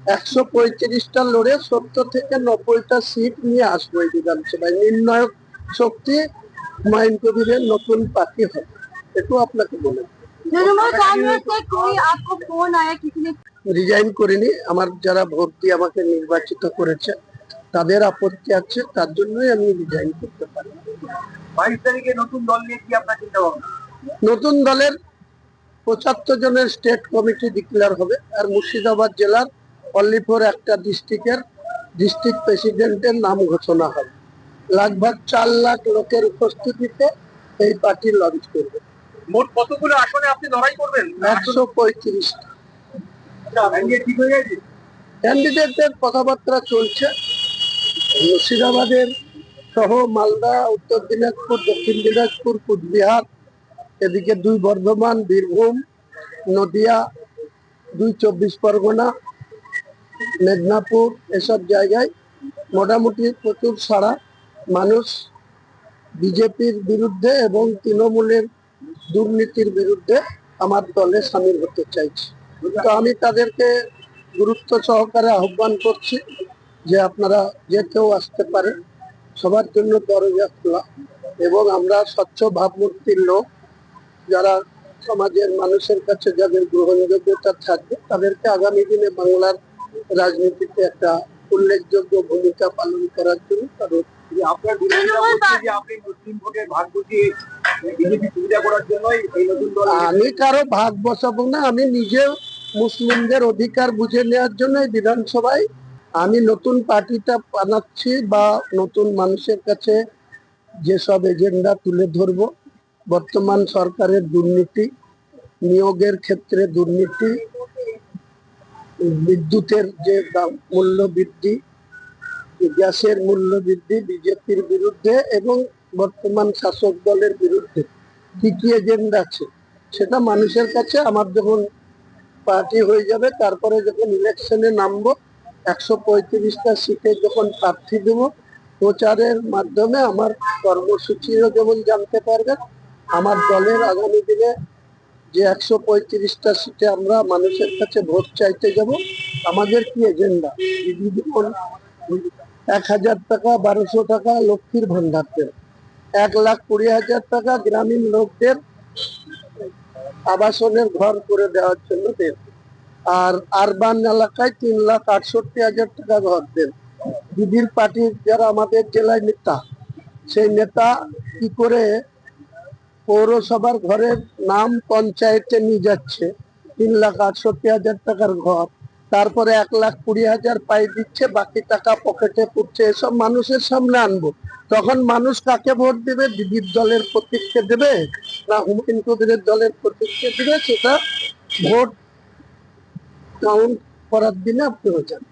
135টা লড়ে 70 থেকে 90টা সিট নিয়ে আসবো এই বিধানসভায়। নির্ণায়ক শক্তি হুমায়ুন কবিরের নতুন পার্টি হবে, এটু আপনাকে বলে। রিজাইন করিনি, আমার যারা ভোট দিয়ে আমাকে নির্বাচিত করেছে তাদের আপত্তি আছে, তার জন্যই আমি রিজাইন করতে পারি। 22 তারিখে নতুন দল নিয়ে কি আপনার চিন্তা ভাবনা? নতুন দলের 75 জনের স্টেট কমিটি ডিক্লেয়ার হবে, আর মুর্শিদাবাদ জেলার অনলি ফর একটা ডিস্ট্রিক্টের ডিস্ট্রিক্ট প্রেসিডেন্টের নাম ঘোষণা হবে। लगभग 4 লাখ লোকের উপস্থিতিতে এই পার্টি লঞ্চ করবে। মোট কতগুলো আসনে আপনি লড়াই করবেন? 135টা। ঠিক হয়ে গেছে, ক্যান্ডিডেটদের কথাবার্তা চলছে। মুর্শিদাবাদের সহ মালদা, উত্তর দিনাজপুর, দক্ষিণ দিনাজপুর, কুচবিহার, এদিকে 2 বর্ধমান, বীরভূম, নদিয়া, 2 24 পরগনা, মেদিনীপুর, এসব জায়গায় মোটামুটি প্রচুর সাড়া। মানুষ বিজেপির বিরুদ্ধে এবং তৃণমূলের দুর্নীতির বিরুদ্ধে আমার দলে সামিল হতে চাইছে। তো আমি তাদেরকে গুরুত্ব সহকারে আহ্বান করছি যে আপনারা যে কেউ আসতে পারে, সবার জন্য দরজা খোলা। এবং আমরা স্বচ্ছ ভাবমূর্তির লোক, যারা সমাজের মানুষের কাছে যাদের গ্রহণযোগ্যতা থাকবে তাদেরকে আগামী দিনে বাংলার রাজনীতিতে একটা উল্লেখযোগ্য ভূমিকা পালন করার জন্য তাদের। আপনার বিরোধীরা বলছে যে আপনি মুসলিম ভোটের ভাগ বসিয়ে বিজেপি সুবিধা করার জন্যই এই নতুন দল। আমি কারো ভাগ বসাবো না, আমি নিজে মুসলিমদের অধিকার বুঝে নেওয়ার জন্য বিধানসভায় আমি নতুন পার্টিটা বানাচ্ছি, বা নতুন মানুষের কাছে যেসব এজেন্ডা তুলে ধরবো। বর্তমান সরকারের দুর্নীতি, নিয়োগের ক্ষেত্রে দুর্নীতি, বিদ্যুতের যে মূল্য বৃদ্ধি, গ্যাসের মূল্য বৃদ্ধি, বিজেপির বিরুদ্ধে এবং বর্তমান শাসক দলের বিরুদ্ধে কি কি এজেন্ডা আছে সেটা মানুষের কাছে আমার যখন পার্টি হয়ে যাবে, তারপরে যখন ইলেকশনে নামবো, 135টা সিটে যখন প্রার্থী দেব, প্রচারের মাধ্যমে আমার কর্মসূচিও যেমন জানতে পারবেন, আমার দলের আগামী দিনে যে 135টা সিটে আমরা মানুষের কাছে ভোট চাইতে যাব, আমাদের কি এজেন্ডা। যেমন 1000 টাকা, 1200 টাকা লক্ষ্মীর ভান্ডার দেব, 1,20,000 টাকা গ্রামীণ লোকদের আবাসনের ঘর করে দেওয়ার জন্য দেব, আর আরবান এলাকায় 3,68,000 টাকা ঘর দেব। দিদির পার্টির যারা আমাদের জেলায় নেতা, সেই নেতা কি করে পৌরসভার ঘরের নাম পঞ্চায়েতে নিয়ে যাচ্ছে, 3,68,000 টাকার ঘর, তারপরে 1,20,000 পাই দিচ্ছে, বাকি টাকা পকেটে পুড়ছে। এসব মানুষের সামনে আনবো, তখন মানুষ কাকে ভোট দেবে? দিদির দলের প্রতীককে দেবে না হুমায়ুন কবিরের দলের প্রতীককে দেবে, সেটা ভোট কাউন্ট করার দিনে আপনি হয়ে যান।